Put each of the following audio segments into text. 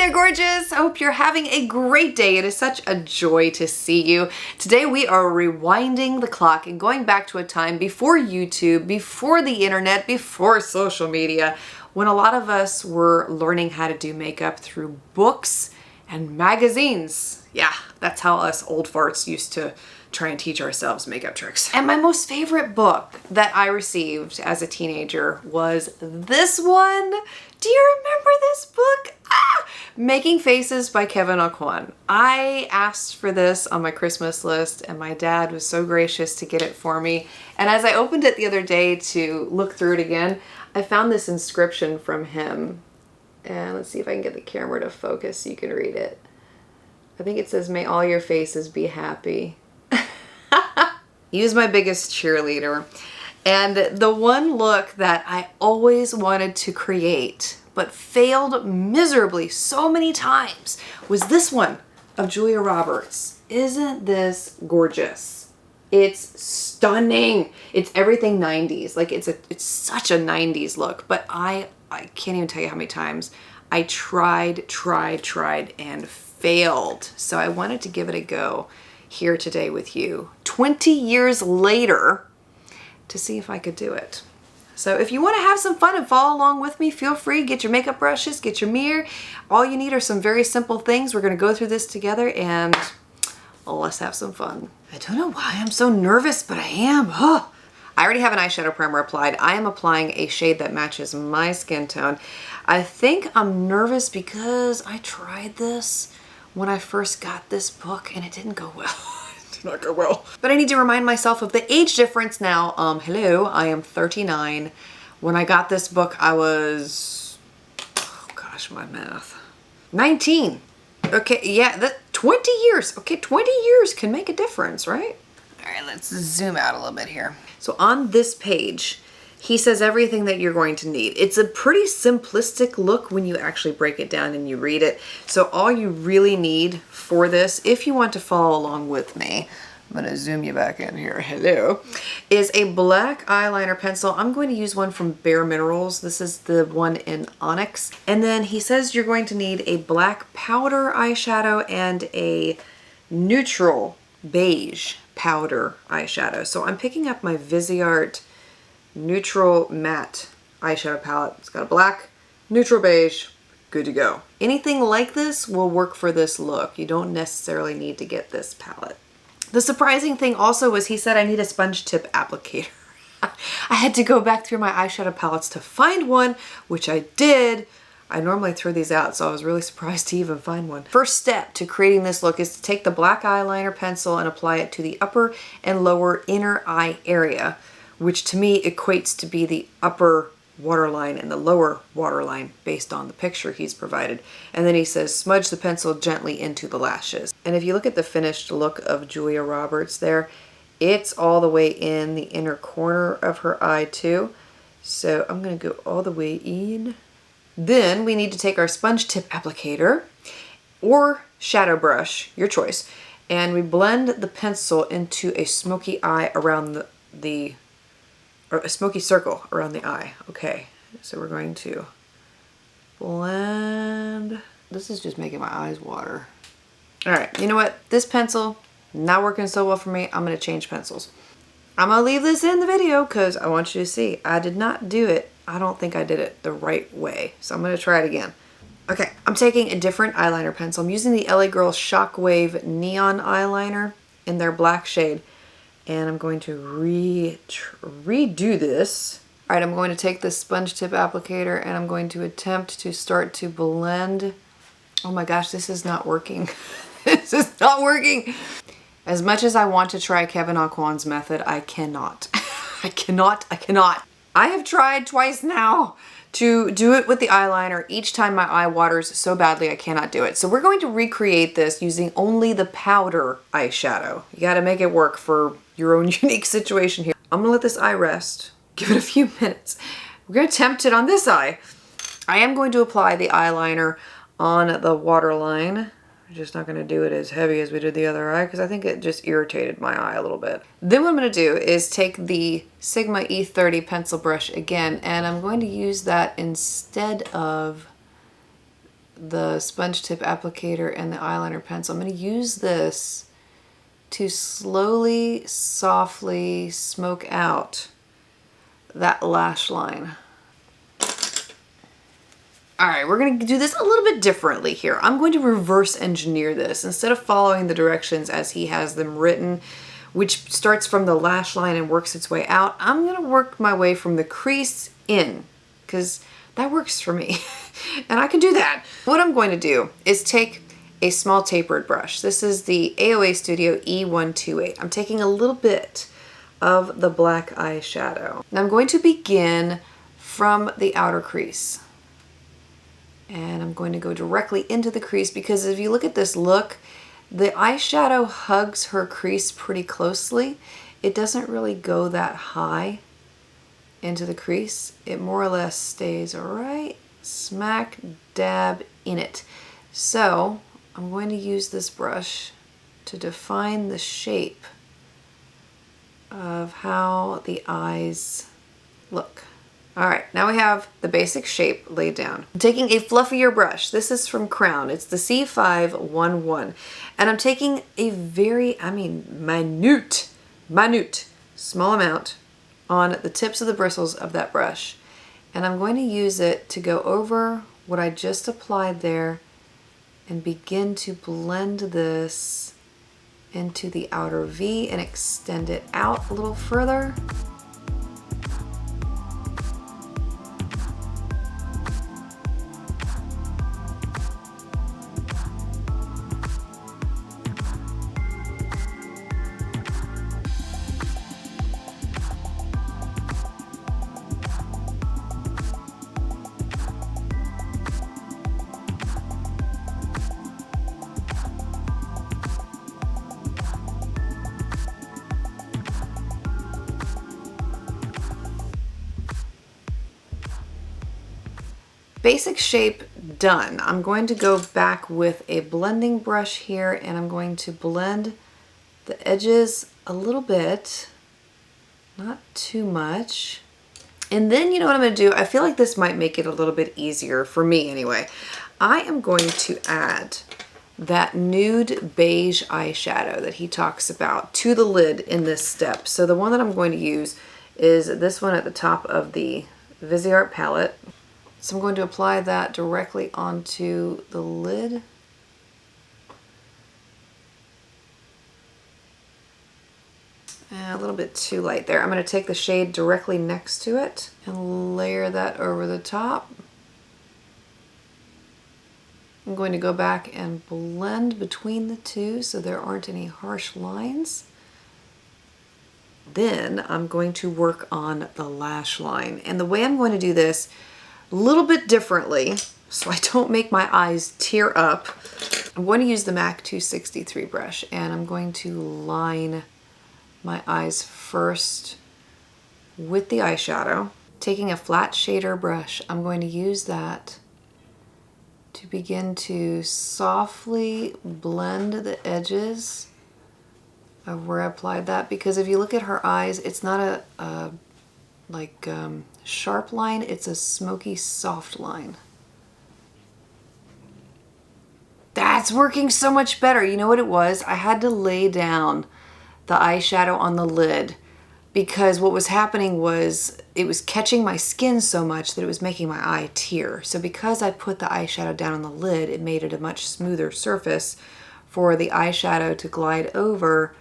there, gorgeous. I hope you're having a great day. It is such a joy to see you. Today we are rewinding the clock and going back to a time before YouTube, before the internet, before social media, when a lot of us were learning how to do makeup through books and magazines. Yeah, that's how us old farts used to try and teach ourselves makeup tricks. And my most favorite book that I received as a teenager was this one. Do you remember this book? Making Faces by Kevyn Aucoin. I asked for this on my Christmas list and my dad was so gracious to get it for me. And as I opened it the other day to look through it again, I found this inscription from him. And let's see if I can get the camera to focus so you can read it. I think it says, "May all your faces be happy." He was my biggest cheerleader. And the one look that I always wanted to create, but failed miserably so many times, was this one of Julia Roberts. Isn't this gorgeous? It's stunning. It's everything 90s. Like it's such a 90s look, but I can't even tell you how many times I tried and failed. So I wanted to give it a go here today with you 20 years later to see if I could do it. So if you want to have some fun and follow along with me, feel free, get your makeup brushes, get your mirror. All you need are some very simple things. We're going to go through this together and let's have some fun. I don't know why I'm so nervous, but I am. Oh. I already have an eyeshadow primer applied. I am applying a shade that matches my skin tone. I think I'm nervous because I tried this when I first got this book and it didn't go well. It did not go well. But I need to remind myself of the age difference now. Hello, I am 39. When I got this book, I was, oh gosh, my math, 19. Okay, yeah, 20 years. Okay, 20 years can make a difference, right? All right, let's zoom out a little bit here. So on this page, he says everything that you're going to need. It's a pretty simplistic look when you actually break it down and you read it. So all you really need for this, if you want to follow along with me, I'm gonna zoom you back in here, hello, is a black eyeliner pencil. I'm going to use one from Bare Minerals. This is the one in Onyx. And then he says you're going to need a black powder eyeshadow and a neutral beige powder eyeshadow. So I'm picking up my Viseart neutral matte eyeshadow palette. It's got a black, neutral beige, good to go. Anything like this will work for this look. You don't necessarily need to get this palette. The surprising thing also was he said I need a sponge tip applicator. I had to go back through my eyeshadow palettes to find one, which I did. I normally throw these out, so I was really surprised to even find one. First step to creating this look is to take the black eyeliner pencil and apply it to the upper and lower inner eye area, which to me equates to be the upper waterline and the lower waterline based on the picture he's provided. And then he says, smudge the pencil gently into the lashes. And if you look at the finished look of Julia Roberts there, it's all the way in the inner corner of her eye too. So I'm gonna go all the way in. Then we need to take our sponge tip applicator or shadow brush, your choice, and we blend the pencil into a smoky eye around or a smoky circle around the eye. Okay, so we're going to blend. This is just making my eyes water. All right, you know what? This pencil, not working so well for me. I'm gonna change pencils. I'm gonna leave this in the video because I want you to see. I did not do it. I don't think I did it the right way. So I'm gonna try it again. Okay, I'm taking a different eyeliner pencil. I'm using the LA Girl Shockwave Neon Eyeliner in their black shade. And I'm going to redo this. All right, I'm going to take this sponge tip applicator and I'm going to attempt to start to blend. Oh my gosh, this is not working. This is not working. As much as I want to try Kevyn Aucoin's method, I cannot. I cannot. I have tried twice now to do it with the eyeliner. Each time my eye waters so badly I cannot do it. So we're going to recreate this using only the powder eyeshadow. You gotta make it work for your own unique situation here. I'm gonna let this eye rest, give it a few minutes. We're gonna attempt it on this eye. I am going to apply the eyeliner on the waterline. I'm just not gonna do it as heavy as we did the other eye because I think it just irritated my eye a little bit. Then what I'm gonna do is take the Sigma E30 pencil brush again, and I'm going to use that instead of the sponge tip applicator and the eyeliner pencil. I'm going to use this to slowly, softly smoke out that lash line. All right, we're gonna do this a little bit differently here. I'm going to reverse engineer this. Instead of following the directions as he has them written, which starts from the lash line and works its way out, I'm gonna work my way from the crease in, because that works for me. And I can do that. What I'm going to do is take a small tapered brush. This is the AOA Studio E128. I'm taking a little bit of the black eyeshadow. And I'm going to begin from the outer crease. And I'm going to go directly into the crease because if you look at this look, the eyeshadow hugs her crease pretty closely. It doesn't really go that high into the crease. It more or less stays right smack dab in it. So I'm going to use this brush to define the shape of how the eyes look. All right, now we have the basic shape laid down. I'm taking a fluffier brush. This is from Crown. It's the C511. And I'm taking a very, minute, small amount on the tips of the bristles of that brush. And I'm going to use it to go over what I just applied there and begin to blend this into the outer V and extend it out a little further. Basic shape done. I'm going to go back with a blending brush here and I'm going to blend the edges a little bit, not too much. And then you know what I'm going to do? I feel like this might make it a little bit easier for me anyway. I am going to add that nude beige eyeshadow that he talks about to the lid in this step. So the one that I'm going to use is this one at the top of the Viseart palette. So I'm going to apply that directly onto the lid. A little bit too light there. I'm going to take the shade directly next to it and layer that over the top. I'm going to go back and blend between the two so there aren't any harsh lines. Then I'm going to work on the lash line. And the way I'm going to do this a little bit differently so I don't make my eyes tear up, I'm going to use the MAC 263 brush and I'm going to line my eyes first with the eyeshadow. Taking a flat shader brush, I'm going to use that to begin to softly blend the edges of where I applied that, because if you look at her eyes, it's not a sharp line, it's a smoky soft line. That's working so much better. You know what it was? I had to lay down the eyeshadow on the lid because what was happening was it was catching my skin so much that it was making my eye tear. So because I put the eyeshadow down on the lid, it made it a much smoother surface for the eyeshadow to glide over,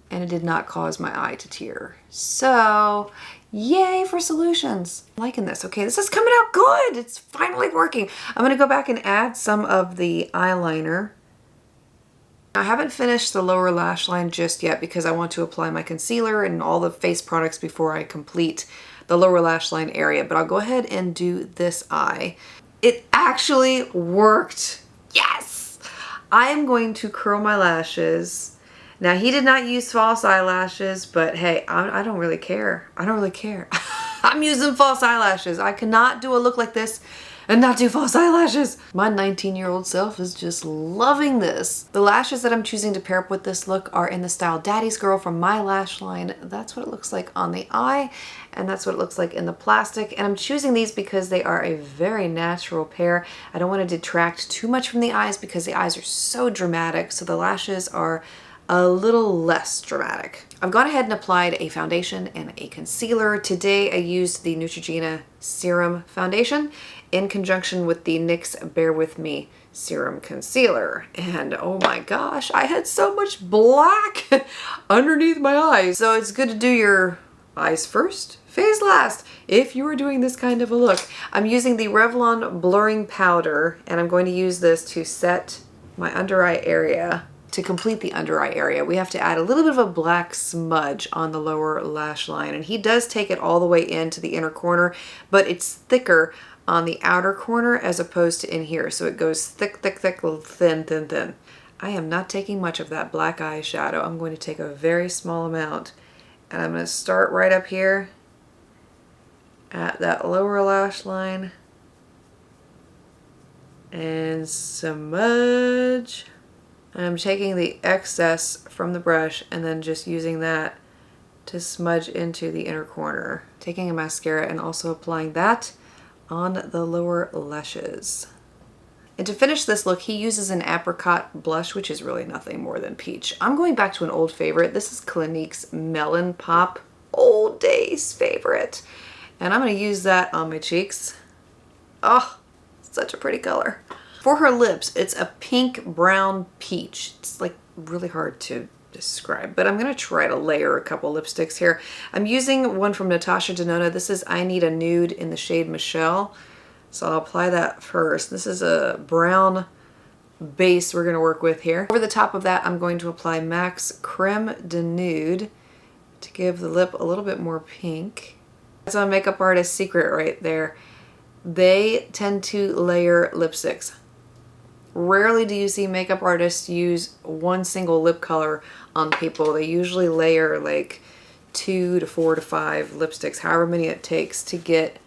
and it did not cause my eye to tear. So yay for solutions. I'm liking this. Okay, this is coming out good. It's finally working. I'm gonna go back and add some of the eyeliner. I haven't finished the lower lash line just yet because I want to apply my concealer and all the face products before I complete the lower lash line area, but I'll go ahead and do this eye. It actually worked. Yes! I am going to curl my lashes. Now, he did not use false eyelashes, but hey, I don't really care. I don't really care. I'm using false eyelashes. I cannot do a look like this and not do false eyelashes. My 19-year-old self is just loving this. The lashes that I'm choosing to pair up with this look are in the style Daddy's Girl from my lash line. That's what it looks like on the eye, and that's what it looks like in the plastic. And I'm choosing these because they are a very natural pair. I don't want to detract too much from the eyes because the eyes are so dramatic, so the lashes are a little less dramatic. I've gone ahead and applied a foundation and a concealer. Today I used the Neutrogena Serum Foundation in conjunction with the NYX Bear With Me Serum Concealer. And oh my gosh, I had so much black underneath my eyes. So it's good to do your eyes first, face last, if you are doing this kind of a look. I'm using the Revlon Blurring Powder, and I'm going to use this to set my under eye area. To complete the under eye area, we have to add a little bit of a black smudge on the lower lash line. And he does take it all the way into the inner corner, but it's thicker on the outer corner as opposed to in here. So it goes thick, thick, thick, thin, thin, thin. I am not taking much of that black eyeshadow. I'm going to take a very small amount, and I'm going to start right up here at that lower lash line and smudge. I'm taking the excess from the brush and then just using that to smudge into the inner corner. Taking a mascara and also applying that on the lower lashes. And to finish this look, he uses an apricot blush, which is really nothing more than peach. I'm going back to an old favorite. This is Clinique's Melon Pop, old days favorite. And I'm going to use that on my cheeks. Oh, such a pretty color. For her lips, it's a pink, brown, peach. It's like really hard to describe, but I'm gonna try to layer a couple lipsticks here. I'm using one from Natasha Denona. This is I Need a Nude in the shade Michelle. So I'll apply that first. This is a brown base we're gonna work with here. Over the top of that, I'm going to apply MAC's Creme de Nude to give the lip a little bit more pink. That's a makeup artist's secret right there. They tend to layer lipsticks. Rarely do you see makeup artists use one single lip color on people. They usually layer like 2 to 4 to 5 lipsticks, however many it takes to get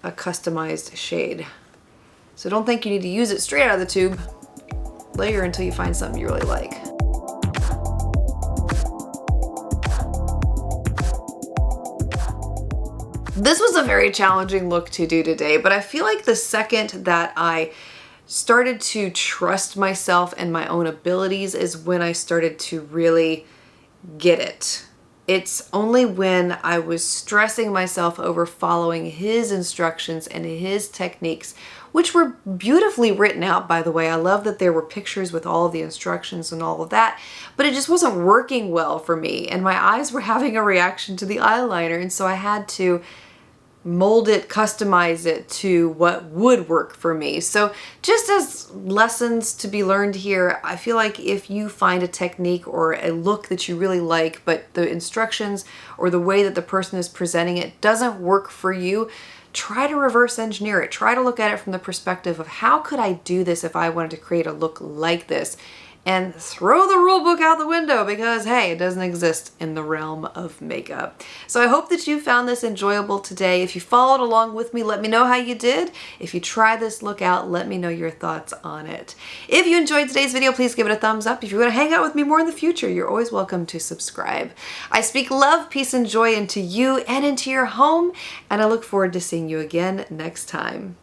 a customized shade. So don't think you need to use it straight out of the tube. Layer until you find something you really like. This was a very challenging look to do today, but I feel like the second that I started to trust myself and my own abilities is when I started to really get it. It's only when I was stressing myself over following his instructions and his techniques, which were beautifully written out, by the way. I love that there were pictures with all of the instructions and all of that, but it just wasn't working well for me, and my eyes were having a reaction to the eyeliner, and so I had to mold it, customize it to what would work for me. So just as lessons to be learned here, I feel like if you find a technique or a look that you really like, but the instructions or the way that the person is presenting it doesn't work for you, try to reverse engineer it. Try to look at it from the perspective of how could I do this if I wanted to create a look like this? And throw the rule book out the window because, hey, it doesn't exist in the realm of makeup. So I hope that you found this enjoyable today. If you followed along with me, let me know how you did. If you try this look out, let me know your thoughts on it. If you enjoyed today's video, please give it a thumbs up. If you want to hang out with me more in the future, you're always welcome to subscribe. I speak love, peace, and joy into you and into your home, and I look forward to seeing you again next time.